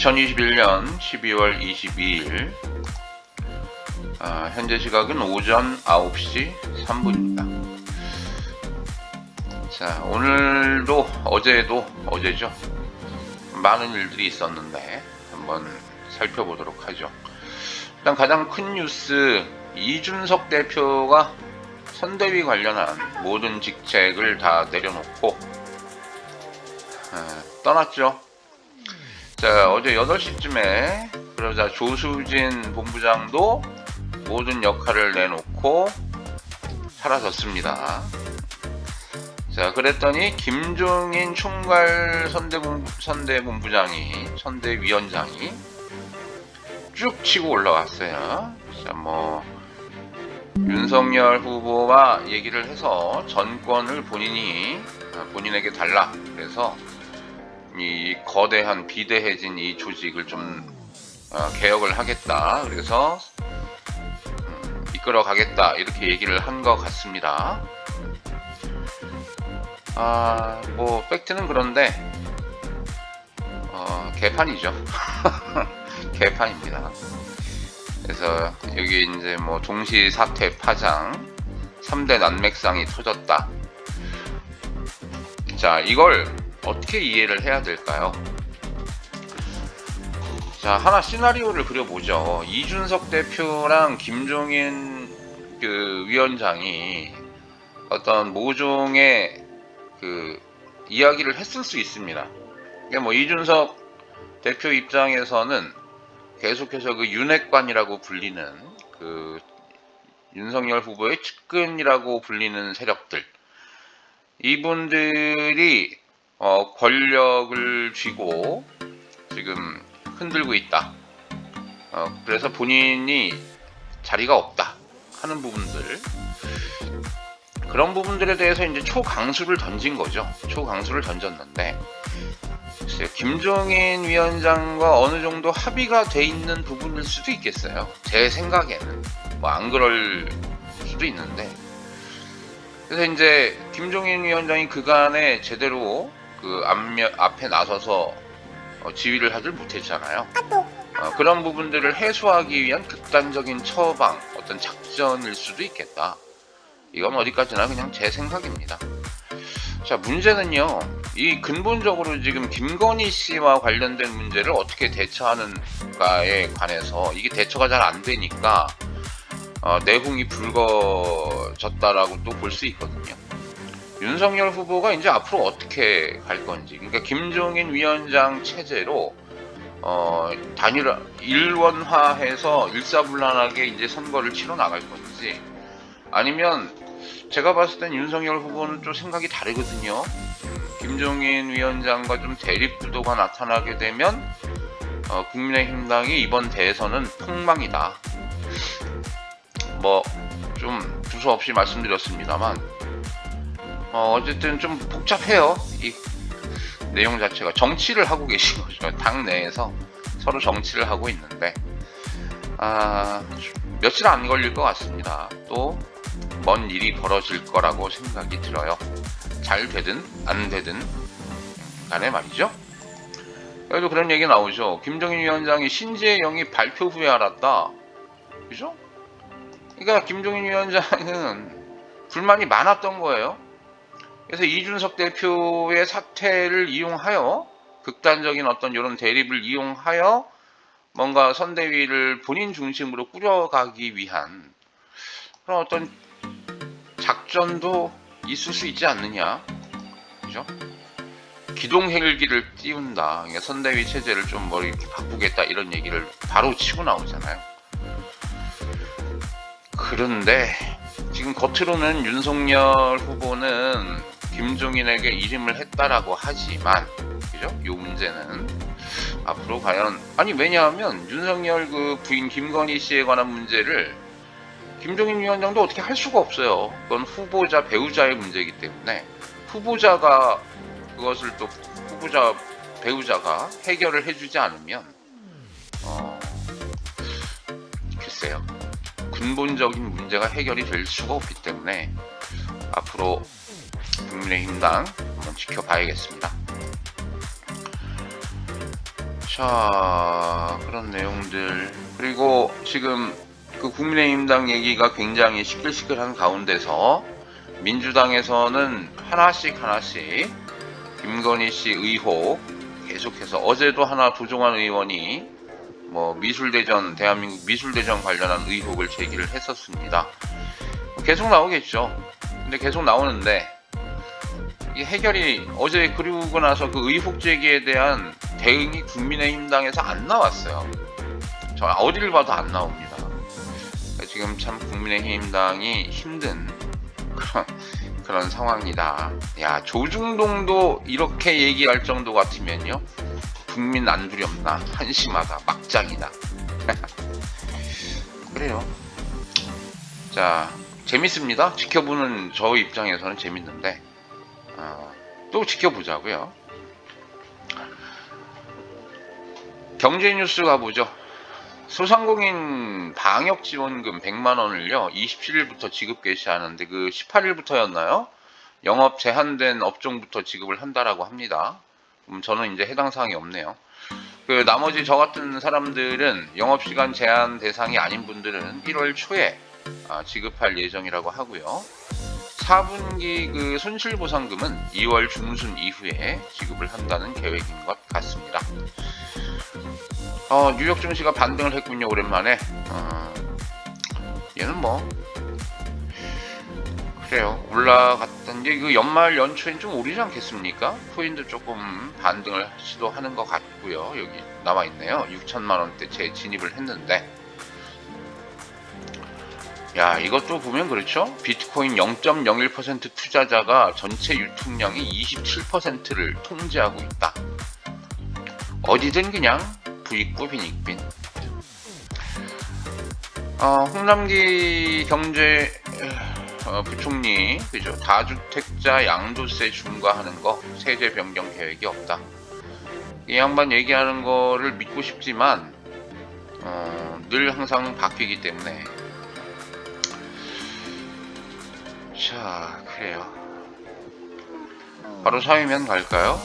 2021년 12월 22일 현재 시각은 오전 9시 3분입니다. 자, 오늘도 어제죠. 많은 일들이 있었는데 한번 살펴보도록 하죠. 일단 가장 큰 뉴스, 이준석 대표가 선대위 관련한 모든 직책을 다 내려놓고 떠났죠. 자, 어제 8시쯤에 그러자 조수진 본부장도 모든 역할을 내놓고 사라졌습니다. 자, 그랬더니 김종인 총괄 선대위원장이 쭉 치고 올라왔어요. 자, 윤석열 후보와 얘기를 해서 전권을 본인에게 달라. 그래서 이 거대한 비대해진 이 조직을 좀 개혁을 하겠다. 그래서 이끌어 가겠다. 이렇게 얘기를 한 것 같습니다. 팩트는 그런데 개판이죠. 개판입니다. 그래서 여기 이제 동시 사퇴 파장 3대 난맥상이 터졌다. 자, 이걸 어떻게 이해를 해야 될까요? 자, 하나 시나리오를 그려보죠. 이준석 대표랑 김종인 위원장이 어떤 모종의 이야기를 했을 수 있습니다. 그러니까 이준석 대표 입장에서는 계속해서 윤핵관이라고 불리는 윤석열 후보의 측근이라고 불리는 세력들, 이분들이 권력을 쥐고 지금 흔들고 있다. 그래서 본인이 자리가 없다 하는 부분들, 그런 부분들에 대해서 이제 초강수를 던진 거죠. 초강수를 던졌는데, 김종인 위원장과 어느 정도 합의가 돼 있는 부분일 수도 있겠어요. 제 생각에는 안 그럴 수도 있는데, 그래서 이제 김종인 위원장이 그간에 제대로 앞에 나서서 지휘를 하질 못했잖아요. 그런 부분들을 해소하기 위한 극단적인 처방, 어떤 작전일 수도 있겠다. 이건 어디까지나 그냥 제 생각입니다. 자, 문제는요, 이 근본적으로 지금 김건희 씨와 관련된 문제를 어떻게 대처하는가에 관해서 이게 대처가 잘 안 되니까 내홍이 불거졌다라고 또 볼 수 있거든요. 윤석열 후보가 이제 앞으로 어떻게 갈 건지, 그러니까 김종인 위원장 체제로 단일 일원화해서 일사불란하게 이제 선거를 치러 나갈 건지, 아니면 제가 봤을 땐 윤석열 후보는 좀 생각이 다르거든요. 김종인 위원장과 좀 대립 구도가 나타나게 되면 국민의힘당이 이번 대선은 폭망이다. 좀 두서없이 말씀드렸습니다만 어쨌든 좀 복잡해요. 이 내용 자체가 정치를 하고 계신 거죠. 당 내에서 서로 정치를 하고 있는데 며칠 안 걸릴 것 같습니다. 또 먼 일이 벌어질 거라고 생각이 들어요. 잘 되든 안 되든 간에 말이죠. 그래도 그런 얘기 나오죠. 김종인 위원장이 신재영이 발표 후에 알았다. 그죠? 그러니까 김종인 위원장은 불만이 많았던 거예요. 그래서 이준석 대표의 사퇴를 이용하여, 극단적인 어떤 이런 대립을 이용하여 뭔가 선대위를 본인 중심으로 꾸려가기 위한 그런 어떤 작전도 있을 수 있지 않느냐. 그죠? 기동헬기를 띄운다. 그러니까 선대위 체제를 좀 이렇게 바꾸겠다, 이런 얘기를 바로 치고 나오잖아요. 그런데 지금 겉으로는 윤석열 후보는 김종인에게 이름을 했다라고 하지만, 그죠? 요 문제는 앞으로 과연, 왜냐하면 윤석열 부인 김건희 씨에 관한 문제를 김종인 위원장도 어떻게 할 수가 없어요. 그건 후보자, 배우자의 문제이기 때문에 후보자가 그것을 또 배우자가 해결을 해주지 않으면 글쎄요, 근본적인 문제가 해결이 될 수가 없기 때문에 앞으로 국민의힘당 한번 지켜봐야겠습니다. 자, 그런 내용들. 그리고 지금 그 국민의힘당 얘기가 굉장히 시끌시끌한 가운데서 민주당에서는 하나씩 김건희 씨 의혹 계속해서, 어제도 하나 조종환 의원이 뭐 미술대전, 대한민국 미술대전 관련한 의혹을 제기를 했었습니다. 계속 나오겠죠. 근데 계속 나오는데 이 해결이, 어제 그리고 나서 그 의혹 제기에 대한 대응이 국민의힘당에서 안 나왔어요. 저 어디를 봐도 안 나옵니다. 지금 참 국민의힘당이 힘든 그런 상황이다. 야, 조중동도 이렇게 얘기할 정도 같으면요, 국민 안 두렵나, 한심하다, 막장이다. 그래요. 자, 재밌습니다. 지켜보는 저 입장에서는 재밌는데 또 지켜보자고요. 경제뉴스 가보죠. 소상공인 방역지원금 100만원을요 27일부터 지급 개시하는데, 그 18일부터였나요? 영업 제한된 업종부터 지급을 한다라고 합니다. 저는 이제 해당 사항이 없네요. 그 나머지 저 같은 사람들은, 영업시간 제한 대상이 아닌 분들은 1월 초에 지급할 예정이라고 하고요. 4분기 그 손실보상금은 2월 중순 이후에 지급을 한다는 계획인 것 같습니다. 뉴욕 증시가 반등을 했군요, 오랜만에. 얘는 뭐 그래요, 올라갔던 게 그 연말 연초엔 좀 오르지 않겠습니까? 코인도 조금 반등을 시도하는 것 같고요. 여기 나와 있네요. 6천만원대 재진입을 했는데, 야, 이것도 보면 그렇죠. 비트코인 0.01% 투자자가 전체 유통량의 27%를 통제하고 있다. 어디든 그냥 부익부 빈익빈. 홍남기 경제 부총리, 그죠? 다주택자 양도세 중과하는 거 세제 변경 계획이 없다. 이 양반 얘기하는 거를 믿고 싶지만 늘 항상 바뀌기 때문에. 자, 그래요. 바로 사위면 갈까요?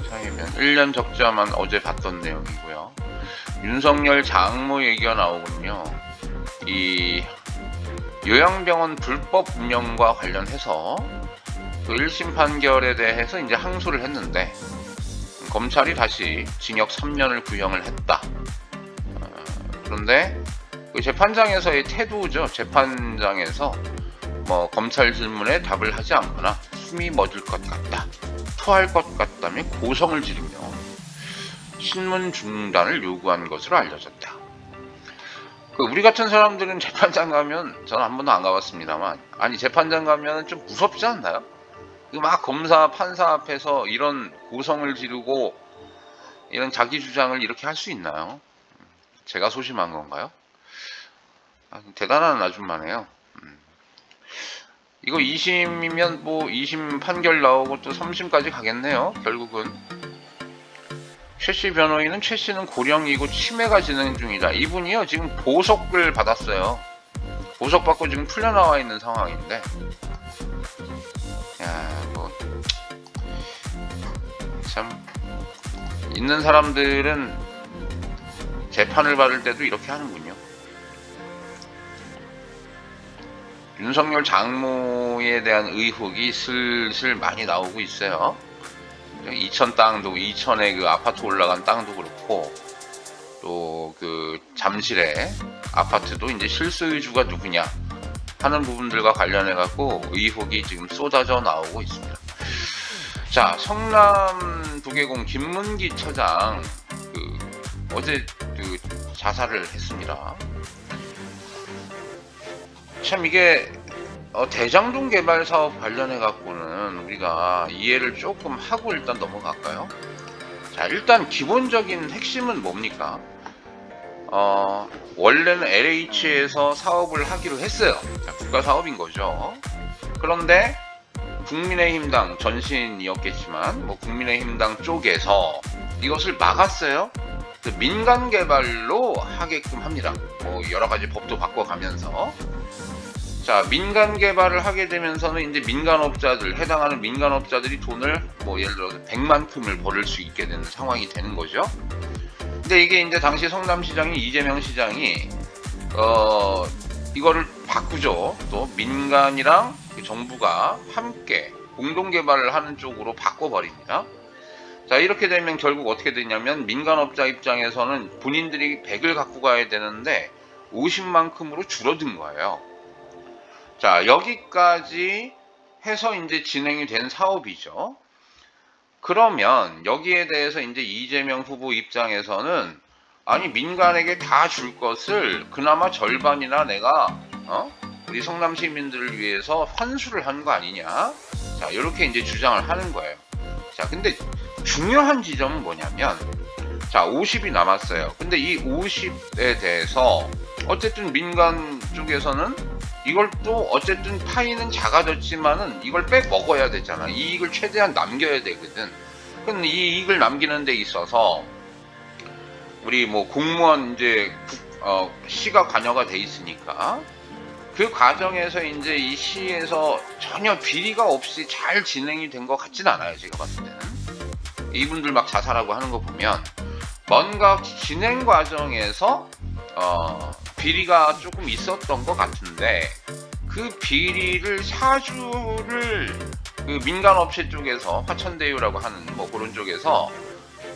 사위면 1년 적자만 어제 봤던 내용이고요. 윤석열 장모 얘기가 나오군요. 이 요양병원 불법 운영과 관련해서 그 1심 판결에 대해서 이제 항소를 했는데, 검찰이 다시 징역 3년을 구형을 했다. 그런데 그 재판장에서의 태도죠. 재판장에서 뭐 검찰 질문에 답을 하지 않거나 숨이 멎을 것 같다, 토할 것 같다며 고성을 지르며 신문 중단을 요구한 것으로 알려졌다. 우리 같은 사람들은 재판장 가면, 저는 한 번도 안 가봤습니다만, 아니 재판장 가면 좀 무섭지 않나요? 막 검사 판사 앞에서 이런 고성을 지르고 이런 자기 주장을 이렇게 할 수 있나요? 제가 소심한 건가요? 대단한 아줌마네요. 이거 2심이면 뭐 2심 판결 나오고 또 3심까지 가겠네요. 결국은 최씨 변호인은, 최씨는 고령이고 치매가 진행 중이다. 이분이요 지금 보석을 받았어요. 보석받고 지금 풀려나와 있는 상황인데, 야, 뭐 참 있는 사람들은 재판을 받을 때도 이렇게 하는군요. 윤석열 장모에 대한 의혹이 슬슬 많이 나오고 있어요. 이천 땅도, 이천에 그 아파트 올라간 땅도 그렇고, 또 그 잠실에 아파트도 이제 실소유주가 누구냐 하는 부분들과 관련해 갖고 의혹이 지금 쏟아져 나오고 있습니다. 자, 성남 부계공 김문기 처장 어제 자살을 했습니다. 참 이게 대장동 개발 사업 관련해 갖고는 우리가 이해를 조금 하고 일단 넘어갈까요? 자, 일단 기본적인 핵심은 뭡니까? 원래는 LH에서 사업을 하기로 했어요. 자, 국가 사업인 거죠. 그런데 국민의힘당 전신이었겠지만 뭐 국민의힘당 쪽에서 이것을 막았어요. 민간 개발로 하게끔 합니다. 뭐 여러 가지 법도 바꿔가면서. 자, 민간 개발을 하게 되면서는 이제 민간업자들, 해당하는 민간업자들이 돈을 뭐 예를 들어서 100만큼을 벌을 수 있게 되는 상황이 되는 거죠. 근데 이게 이제 당시 성남시장이 이재명 시장이 이거를 바꾸죠. 또 민간이랑 정부가 함께 공동 개발을 하는 쪽으로 바꿔버립니다. 자, 이렇게 되면 결국 어떻게 되냐면 민간업자 입장에서는 본인들이 100을 갖고 가야 되는데 50만큼으로 줄어든 거예요. 자, 여기까지 해서 이제 진행이 된 사업이죠. 그러면 여기에 대해서 이제 이재명 후보 입장에서는 아니 민간에게 다 줄 것을 그나마 절반이나 내가 우리 성남 시민들을 위해서 환수를 한 거 아니냐. 자, 이렇게 이제 주장을 하는 거예요. 자, 근데 중요한 지점은 뭐냐면 자, 50이 남았어요. 근데 이 50에 대해서 어쨌든 민간 쪽에서는 이걸 또 어쨌든 파이는 작아졌지만은 이걸 빼먹어야 되잖아. 이익을 최대한 남겨야 되거든. 그럼 이 이익을 남기는 데 있어서 우리 뭐 공무원 이제 시가 관여가 돼 있으니까 그 과정에서 이제 이 시에서 전혀 비리가 없이 잘 진행이 된 것 같진 않아요. 제가 봤을 때는 이분들 막 자살하고 하는 거 보면 뭔가 진행 과정에서 비리가 조금 있었던 것 같은데 그 비리를 사주를 그 민간업체 쪽에서 화천대유라고 하는 뭐 그런 쪽에서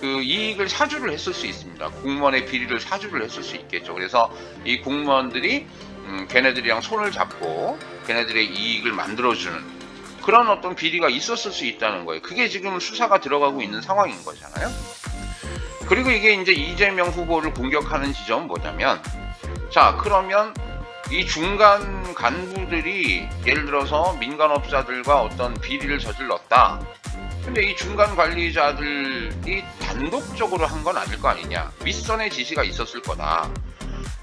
그 이익을 사주를 했을 수 있습니다. 공무원의 비리를 사주를 했을 수 있겠죠. 그래서 이 공무원들이 걔네들이랑 손을 잡고 걔네들의 이익을 만들어주는 그런 어떤 비리가 있었을 수 있다는 거예요. 그게 지금 수사가 들어가고 있는 상황인 거잖아요. 그리고 이게 이제 이재명 후보를 공격하는 지점은 뭐냐면 자, 그러면 이 중간 간부들이 예를 들어서 민간업자들과 어떤 비리를 저질렀다. 근데 이 중간 관리자들이 단독적으로 한 건 아닐 거 아니냐. 윗선의 지시가 있었을 거다.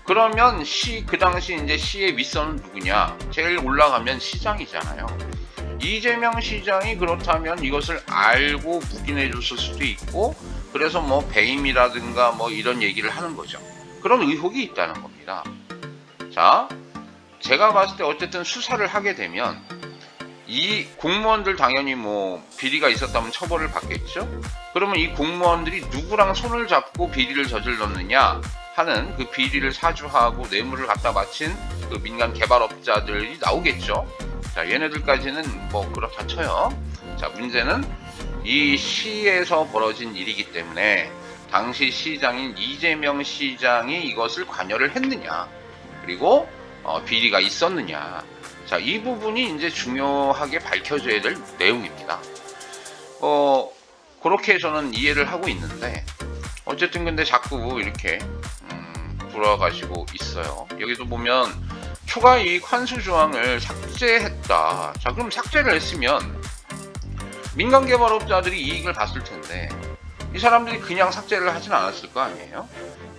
그러면 그 당시 이제 시의 윗선은 누구냐? 제일 올라가면 시장이잖아요. 이재명 시장이 그렇다면 이것을 알고 묵인해 줬을 수도 있고, 그래서 뭐 배임이라든가 뭐 이런 얘기를 하는 거죠. 그런 의혹이 있다는 겁니다. 자, 제가 봤을 때 어쨌든 수사를 하게 되면 이 공무원들 당연히 뭐 비리가 있었다면 처벌을 받겠죠. 그러면 이 공무원들이 누구랑 손을 잡고 비리를 저질렀느냐 하는 그 비리를 사주하고 뇌물을 갖다 바친 그 민간 개발업자들이 나오겠죠. 자, 얘네들까지는 뭐 그렇다 쳐요. 자, 문제는 이 시에서 벌어진 일이기 때문에 당시 시장인 이재명 시장이 이것을 관여를 했느냐, 그리고 비리가 있었느냐. 자, 이 부분이 이제 중요하게 밝혀져야 될 내용입니다. 그렇게 저는 이해를 하고 있는데, 어쨌든 근데 자꾸 이렇게 돌아가시고 있어요. 여기도 보면 추가 이익 환수 조항을 삭제했다. 자, 그럼 삭제를 했으면 민간 개발업자들이 이익을 봤을 텐데 이 사람들이 그냥 삭제를 하진 않았을 거 아니에요?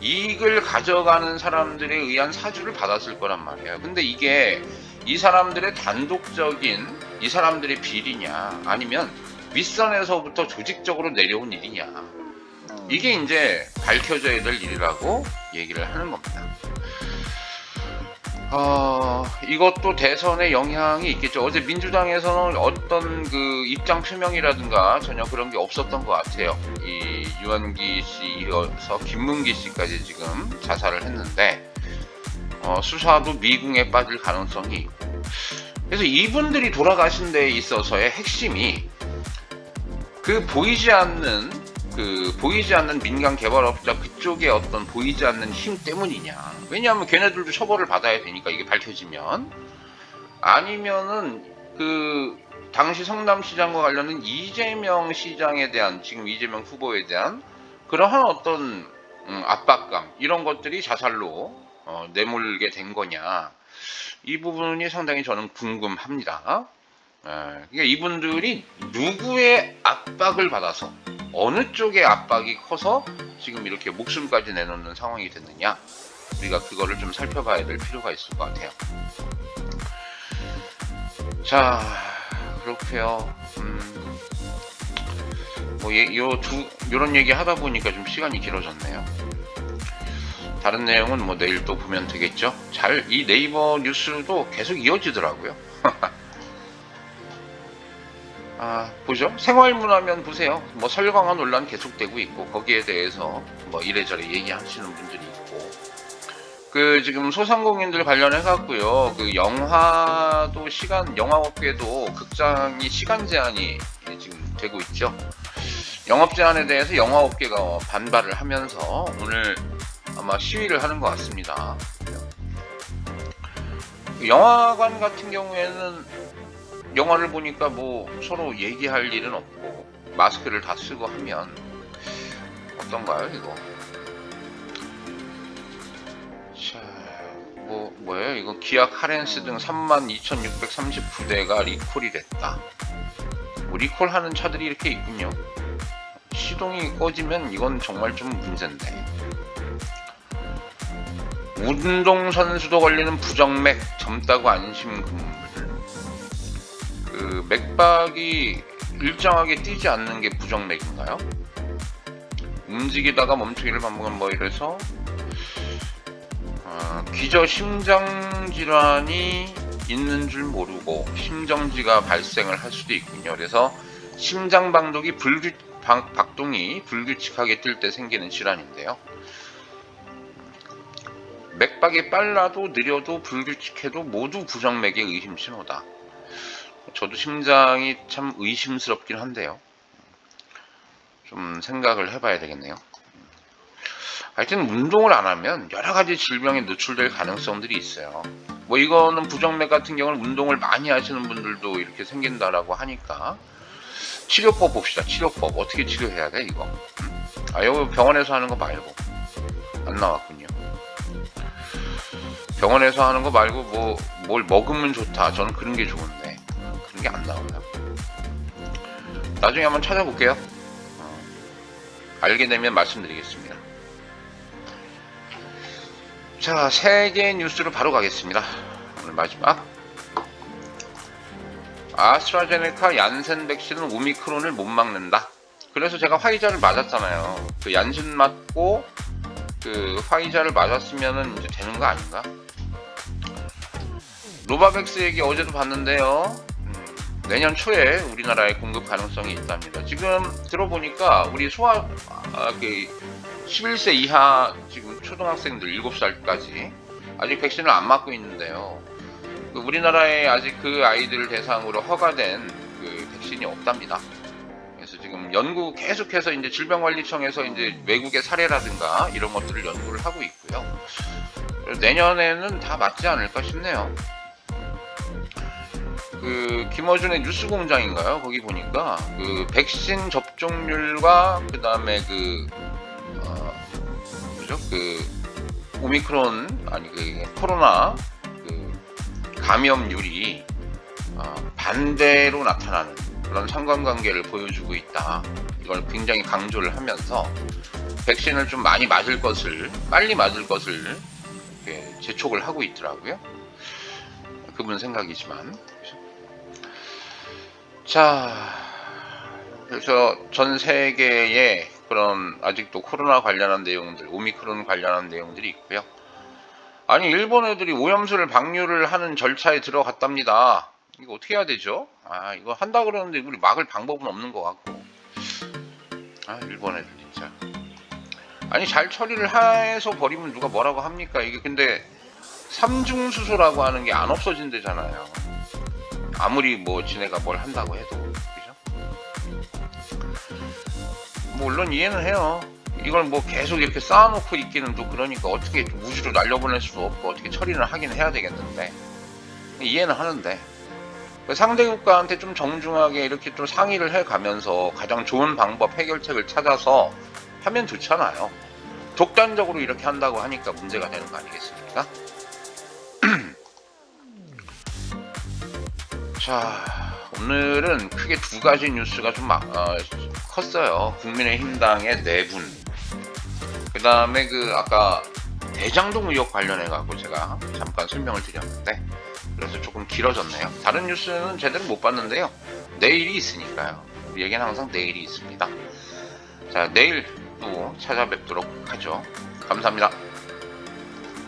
이익을 가져가는 사람들에 의한 사주를 받았을 거란 말이에요. 근데 이게 이 사람들의 단독적인 이 사람들의 비리냐, 아니면 윗선에서부터 조직적으로 내려온 일이냐, 이게 이제 밝혀져야 될 일이라고 얘기를 하는 겁니다. 이것도 대선에 영향이 있겠죠. 어제 민주당에서는 어떤 그 입장 표명이라든가 전혀 그런 게 없었던 것 같아요. 이 유한기 씨 이어서 김문기 씨까지 지금 자살을 했는데 수사도 미궁에 빠질 가능성이 있고, 그래서 이분들이 돌아가신 데에 있어서의 핵심이 그 보이지 않는 민간 개발업자 그쪽에 어떤 보이지 않는 힘 때문이냐. 왜냐하면 걔네들도 처벌을 받아야 되니까, 이게 밝혀지면. 아니면은 그 당시 성남시장과 관련된 이재명 시장에 대한, 지금 이재명 후보에 대한 그러한 어떤 압박감, 이런 것들이 자살로 내몰게 된 거냐. 이 부분이 상당히 저는 궁금합니다. 그러니까 이분들이 누구의 압박을 받아서, 어느 쪽의 압박이 커서 지금 이렇게 목숨까지 내놓는 상황이 됐느냐, 우리가 그거를 좀 살펴봐야 될 필요가 있을 것 같아요. 자, 그렇고요. 뭐 요런 얘기 하다 보니까 좀 시간이 길어졌네요. 다른 내용은 뭐 내일 또 보면 되겠죠. 이 네이버 뉴스도 계속 이어지더라고요. 보죠. 생활문화면 보세요. 뭐 설광화 논란 계속되고 있고 거기에 대해서 뭐 이래저래 얘기하시는 분들이 있고 그 지금 소상공인들 관련해 갖고요. 그 영화도 영화업계도 극장이 시간 제한이 지금 되고 있죠. 영업 제한에 대해서 영화업계가 반발을 하면서 오늘 아마 시위를 하는 것 같습니다. 영화관 같은 경우에는 영화를 보니까 뭐 서로 얘기할 일은 없고 마스크를 다 쓰고 하면 어떤가요 이거? 자, 뭐예요 이거? 기아 카렌스 등 32,639대가 리콜이 됐다. 뭐 리콜하는 차들이 이렇게 있군요. 시동이 꺼지면 이건 정말 좀 문제인데. 운동선수도 걸리는 부정맥 젊다고 안심 금물. 그 맥박이 일정하게 뛰지 않는 게 부정맥인가요? 움직이다가 멈추기를 반복한 뭐 이래서 기저 심장 질환이 있는 줄 모르고 심정지가 발생을 할 수도 있군요. 그래서 심장 박동이 불규칙하게 뛸 때 생기는 질환인데요. 맥박이 빨라도 느려도 불규칙해도 모두 부정맥의 의심 신호다. 저도 심장이 참 의심스럽긴 한데요. 좀 생각을 해봐야 되겠네요. 하여튼 운동을 안 하면 여러 가지 질병에 노출될 가능성들이 있어요. 뭐 이거는 부정맥 같은 경우는 운동을 많이 하시는 분들도 이렇게 생긴다라고 하니까 치료법 봅시다. 치료법 어떻게 치료해야 돼 이거? 이거 병원에서 하는 거 말고 안 나왔군요. 병원에서 하는 거 말고 뭘 먹으면 좋다. 저는 그런 게 좋은데 그런 게 안 나와요. 나중에 한번 찾아볼게요. 알게 되면 말씀드리겠습니다. 자, 세계 뉴스로 바로 가겠습니다. 오늘 마지막. 아스트라제네카 얀센 백신은 오미크론을 못 막는다. 그래서 제가 화이자를 맞았잖아요. 그 얀센 맞고 그 화이자를 맞았으면은 이제 되는 거 아닌가? 노바백스 얘기 어제도 봤는데요. 내년 초에 우리나라에 공급 가능성이 있답니다. 지금 들어보니까 우리 11세 이하 지금 초등학생들 7살까지 아직 백신을 안 맞고 있는데요. 우리나라에 아직 그 아이들 대상으로 허가된 그 백신이 없답니다. 그래서 지금 계속해서 이제 질병관리청에서 이제 외국의 사례라든가 이런 것들을 연구를 하고 있고요. 내년에는 다 맞지 않을까 싶네요. 그 김어준의 뉴스공장인가요? 거기 보니까 그 백신 접종률과 그 다음에 오미크론 코로나 감염률이 반대로 나타나는 그런 상관관계를 보여주고 있다. 이걸 굉장히 강조를 하면서 백신을 좀 많이 빨리 맞을 것을 이렇게 재촉을 하고 있더라고요. 그분 생각이지만. 자, 그래서 전 세계에 그런 아직도 코로나 관련한 내용들, 오미크론 관련한 내용들이 있고요. 아니, 일본 애들이 오염수를 방류를 하는 절차에 들어갔답니다. 이거 어떻게 해야 되죠? 이거 한다 그러는데 우리 막을 방법은 없는 것 같고. 일본 애들 진짜. 아니, 잘 처리를 해서 버리면 누가 뭐라고 합니까? 이게 근데 삼중수소라고 하는 게 안 없어진대잖아요. 아무리 뭐 지네가 뭘 한다고 해도. 그죠? 물론 이해는 해요. 이걸 뭐 계속 이렇게 쌓아놓고 있기는 또 그러니까 어떻게 우주로 날려보낼 수도 없고 어떻게 처리를 하긴 해야 되겠는데 이해는 하는데 상대국가한테 좀 정중하게 이렇게 좀 상의를 해가면서 가장 좋은 방법 해결책을 찾아서 하면 좋잖아요. 독단적으로 이렇게 한다고 하니까 문제가 되는 거 아니겠습니까? 자, 오늘은 크게 두 가지 뉴스가 좀 컸어요. 국민의힘당의 내분, 그 다음에 아까 대장동 의혹 관련해가지고 제가 잠깐 설명을 드렸는데 그래서 조금 길어졌네요. 다른 뉴스는 제대로 못 봤는데요. 내일이 있으니까요. 우리에겐 항상 내일이 있습니다. 자, 내일 또 찾아뵙도록 하죠. 감사합니다.